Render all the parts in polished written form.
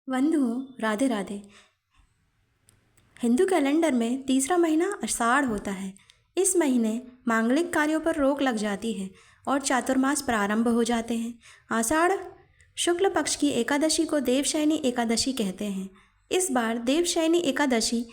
बंधुओं, राधे राधे। हिंदू कैलेंडर में तीसरा महीना आषाढ़ होता है। इस महीने मांगलिक कार्यों पर रोक लग जाती है और चातुर्मास प्रारंभ हो जाते हैं। आषाढ़ शुक्ल पक्ष की एकादशी को देवशयनी एकादशी कहते हैं। इस बार देवशयनी एकादशी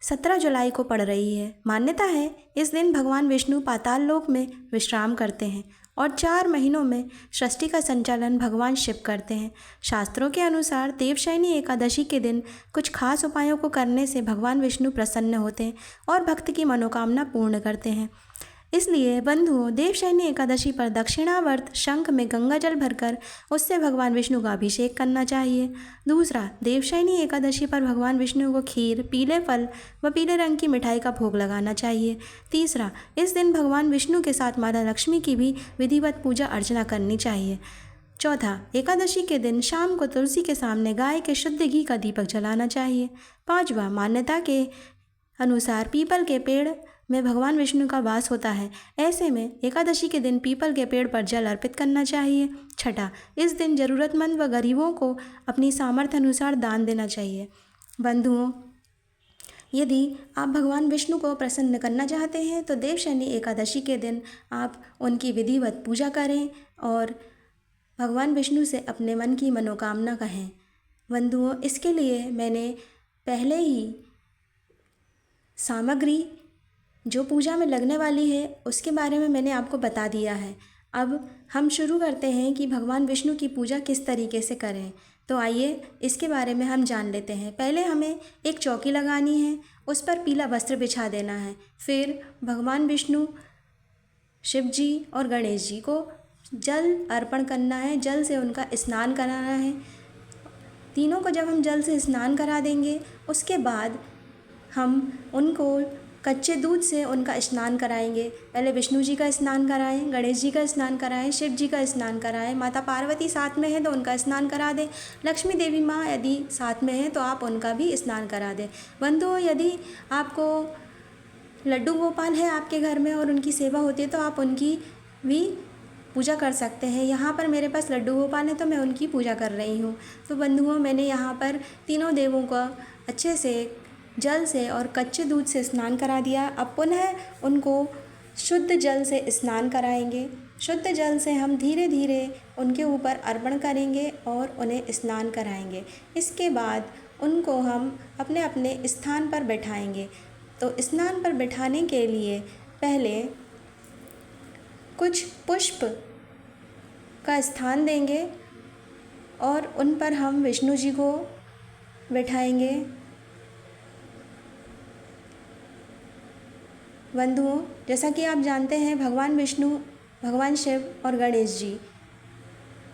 17 जुलाई को पड़ रही है। मान्यता है इस दिन भगवान विष्णु पाताल लोक में विश्राम करते हैं और 4 महीनों में सृष्टि का संचालन भगवान शिव करते हैं। शास्त्रों के अनुसार देवशयनी एकादशी के दिन कुछ खास उपायों को करने से भगवान विष्णु प्रसन्न होते हैं और भक्त की मनोकामना पूर्ण करते हैं। इसलिए बंधुओं, देवशयनी एकादशी पर दक्षिणावर्त शंख में गंगा जल भरकर उससे भगवान विष्णु का अभिषेक करना चाहिए। दूसरा, देवशयनी एकादशी पर भगवान विष्णु को खीर, पीले फल व पीले रंग की मिठाई का भोग लगाना चाहिए। तीसरा, इस दिन भगवान विष्णु के साथ माता लक्ष्मी की भी विधिवत पूजा अर्चना करनी चाहिए। चौथा, एकादशी के दिन शाम को तुलसी के सामने गाय के शुद्ध घी का दीपक जलाना चाहिए। पांचवा, मान्यता के अनुसार पीपल के पेड़ में भगवान विष्णु का वास होता है। ऐसे में एकादशी के दिन पीपल के पेड़ पर जल अर्पित करना चाहिए। छठा, इस दिन जरूरतमंद व गरीबों को अपनी सामर्थ्य अनुसार दान देना चाहिए। बंधुओं, यदि आप भगवान विष्णु को प्रसन्न करना चाहते हैं तो देवशयनी एकादशी के दिन आप उनकी विधिवत पूजा करें और भगवान विष्णु से अपने मन की मनोकामना कहें। बंधुओं, इसके लिए मैंने पहले ही सामग्री जो पूजा में लगने वाली है उसके बारे में मैंने आपको बता दिया है। अब हम शुरू करते हैं कि भगवान विष्णु की पूजा किस तरीके से करें। तो आइए इसके बारे में हम जान लेते हैं। पहले हमें एक चौकी लगानी है, उस पर पीला वस्त्र बिछा देना है। फिर भगवान विष्णु, शिव जी और गणेश जी को जल अर्पण करना है, जल से उनका स्नान कराना है। तीनों को जब हम जल से स्नान करा देंगे उसके बाद हम उनको कच्चे दूध से उनका स्नान कराएंगे। पहले विष्णु जी का स्नान कराएं, गणेश जी का स्नान कराएं, शिव जी का स्नान कराएं। माता पार्वती साथ में है तो उनका स्नान करा दें। लक्ष्मी देवी माँ यदि साथ में है तो आप उनका भी स्नान करा दें। बंधुओं, यदि आपको लड्डू गोपाल है आपके घर में और उनकी सेवा होती है तो आप उनकी भी पूजा कर सकते हैं। यहाँ पर मेरे पास लड्डू गोपाल है तो मैं उनकी पूजा कर रही हूँ। तो बंधुओं, मैंने यहाँ पर तीनों देवों का अच्छे से जल से और कच्चे दूध से स्नान करा दिया। अब पुनः उनको शुद्ध जल से स्नान कराएंगे। शुद्ध जल से हम धीरे धीरे उनके ऊपर अर्पण करेंगे और उन्हें स्नान कराएंगे। इसके बाद उनको हम अपने अपने स्थान पर बैठाएंगे। तो स्नान पर बैठाने के लिए पहले कुछ पुष्प का स्थान देंगे और उन पर हम विष्णु जी को बैठाएंगे। बंधुओं, जैसा कि आप जानते हैं भगवान विष्णु, भगवान शिव और गणेश जी,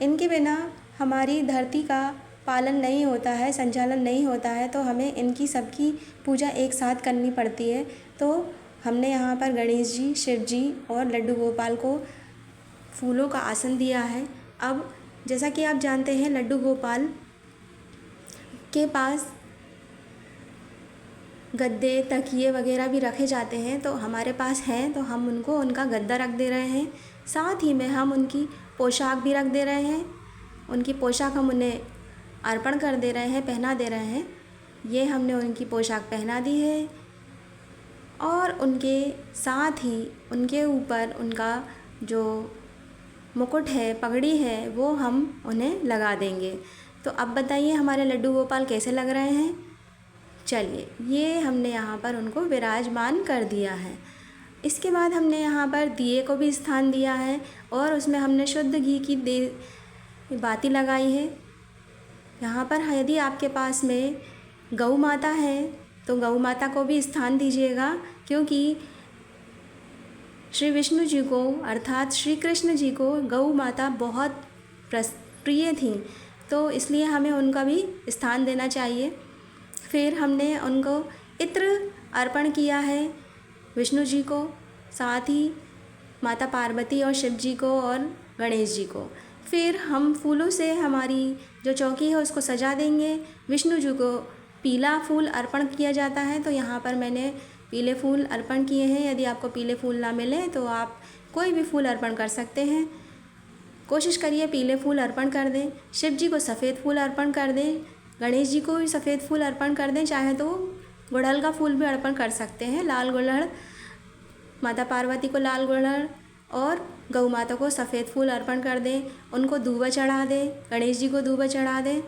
इनके बिना हमारी धरती का पालन नहीं होता है, संचालन नहीं होता है। तो हमें इनकी सबकी पूजा एक साथ करनी पड़ती है। तो हमने यहाँ पर गणेश जी, शिव जी और लड्डू गोपाल को फूलों का आसन दिया है। अब जैसा कि आप जानते हैं लड्डू गोपाल के पास गद्दे, तकिए वगैरह भी रखे जाते हैं, तो हमारे पास हैं तो हम उनको उनका गद्दा रख दे रहे हैं। साथ ही में हम उनकी पोशाक भी रख दे रहे हैं। उनकी पोशाक हम उन्हें अर्पण कर दे रहे हैं, पहना दे रहे हैं। ये हमने उनकी पोशाक पहना दी है और उनके साथ ही उनके ऊपर उनका जो मुकुट है, पगड़ी है, वो हम उन्हें लगा देंगे। तो अब बताइए हमारे लड्डू गोपाल कैसे लग रहे हैं। चलिए, ये हमने यहाँ पर उनको विराजमान कर दिया है। इसके बाद हमने यहाँ पर दिए को भी स्थान दिया है और उसमें हमने शुद्ध घी की बाती लगाई है। यहाँ पर यदि आपके पास में गौ माता है तो गौ माता को भी स्थान दीजिएगा, क्योंकि श्री विष्णु जी को अर्थात श्री कृष्ण जी को गौ माता बहुत प्रिय थी, तो इसलिए हमें उनका भी स्थान देना चाहिए। फिर हमने उनको इत्र अर्पण किया है विष्णु जी को, साथ ही माता पार्वती और शिव जी को और गणेश जी को। फिर हम फूलों से हमारी जो चौकी है उसको सजा देंगे। विष्णु जी को पीला फूल अर्पण किया जाता है, तो यहाँ पर मैंने पीले फूल अर्पण किए हैं। यदि आपको पीले फूल ना मिले तो आप कोई भी फूल अर्पण कर सकते हैं। कोशिश करिए पीले फूल अर्पण कर दें। शिव जी को सफ़ेद फूल अर्पण कर दें। गणेश जी को भी सफ़ेद फूल अर्पण कर दें, चाहे तो गुड़हल का फूल भी अर्पण कर सकते हैं। लाल गुड़हल, माता पार्वती को लाल गुड़हल और गौ माता को सफ़ेद फूल अर्पण कर दें। उनको दूबा चढ़ा दें, गणेश जी को दूबा चढ़ा दें।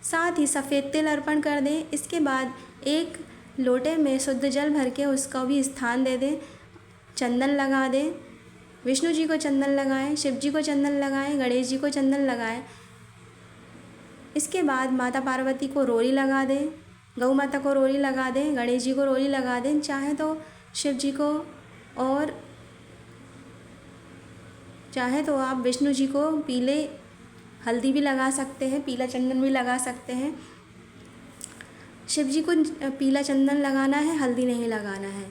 साथ ही सफ़ेद तिल अर्पण कर दें। इसके बाद एक लोटे में शुद्ध जल भर के उसका भी स्थान दे दें। चंदन लगा दें, विष्णु जी को चंदन लगाएं, शिव जी को चंदन लगाएं, गणेश जी को चंदन लगाएं। इसके बाद माता पार्वती को रोली लगा दें, गौ माता को रोली लगा दें, गणेश जी को रोली लगा दें, चाहे तो शिव जी को, और चाहे तो आप विष्णु जी को पीले हल्दी भी लगा सकते हैं, पीला चंदन भी लगा सकते हैं। शिव जी को पीला चंदन लगाना है, हल्दी नहीं लगाना है।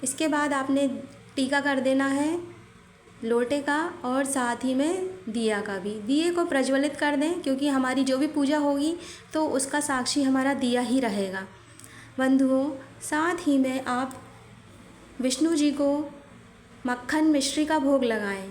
इसके बाद आपने टीका कर देना है लोटे का और साथ ही में दिया का भी। दिए को प्रज्वलित कर दें, क्योंकि हमारी जो भी पूजा होगी तो उसका साक्षी हमारा दिया ही रहेगा। बंधुओं, साथ ही में आप विष्णु जी को मक्खन मिश्री का भोग लगाएं।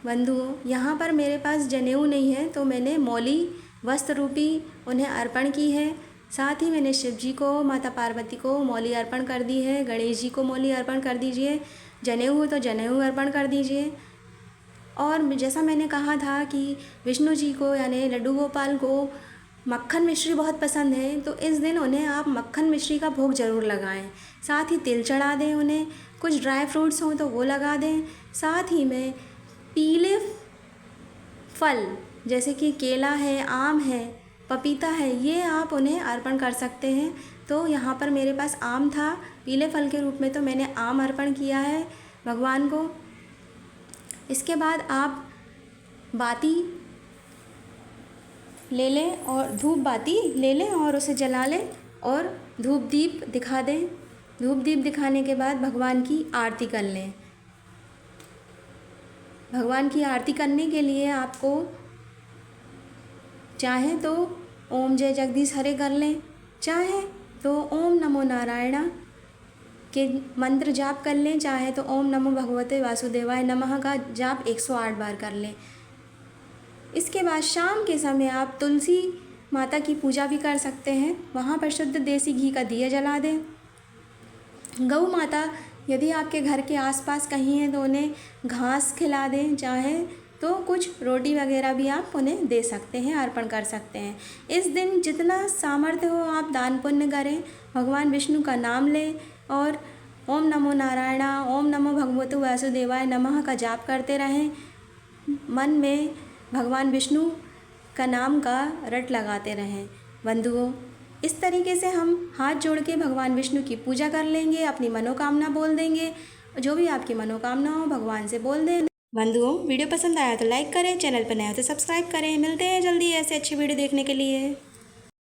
बंधुओं, यहाँ पर मेरे पास जनेऊ नहीं है तो मैंने मौली वस्त्र रूपी उन्हें अर्पण की है। साथ ही मैंने शिव जी को, माता पार्वती को मौली अर्पण कर दी है। गणेश जी को मौली अर्पण कर दीजिए। जनेऊ हो तो जनेऊ अर्पण कर दीजिए। और जैसा मैंने कहा था कि विष्णु जी को यानी लड्डू गोपाल को मक्खन मिश्री बहुत पसंद है, तो इस दिन उन्हें आप मक्खन मिश्री का भोग ज़रूर लगाएं। साथ ही तिल चढ़ा दें उन्हें, कुछ ड्राई फ्रूट्स हों तो वो लगा दें। साथ ही में पीले फल जैसे कि केला है, आम है, पपीता है, ये आप उन्हें अर्पण कर सकते हैं। तो यहाँ पर मेरे पास आम था, पीले फल के रूप में तो मैंने आम अर्पण किया है भगवान को। इसके बाद आप बाती ले लें और धूप बाती ले लें और उसे जला लें और धूप दीप दिखा दें। धूप दीप दिखाने के बाद भगवान की आरती कर लें। भगवान की आरती करने के लिए आपको चाहे तो ओम जय जगदीश हरे कर लें, चाहे तो ओम नमो नारायण के मंत्र जाप कर लें, चाहे तो ओम नमो भगवते वासुदेवाय नमः का जाप 108 बार कर लें। इसके बाद शाम के समय आप तुलसी माता की पूजा भी कर सकते हैं। वहाँ पर शुद्ध देसी घी का दिया जला दें। गौ माता यदि आपके घर के आसपास कहीं है तो उन्हें घास खिला दें, चाहे तो कुछ रोटी वगैरह भी आप उन्हें दे सकते हैं, अर्पण कर सकते हैं। इस दिन जितना सामर्थ्य हो आप दान पुण्य करें, भगवान विष्णु का नाम लें और ओम नमो नारायण, ओम नमो भगवते वासुदेवाय नमः का जाप करते रहें। मन में भगवान विष्णु का नाम का रट लगाते रहें। बंधुओं, इस तरीके से हम हाथ जोड़ के भगवान विष्णु की पूजा कर लेंगे, अपनी मनोकामना बोल देंगे। जो भी आपकी मनोकामना हो भगवान से बोल दें। बंधुओं, वीडियो पसंद आया तो लाइक करें, चैनल पर नया हो तो सब्सक्राइब करें। मिलते हैं जल्दी ऐसे अच्छी वीडियो देखने के लिए।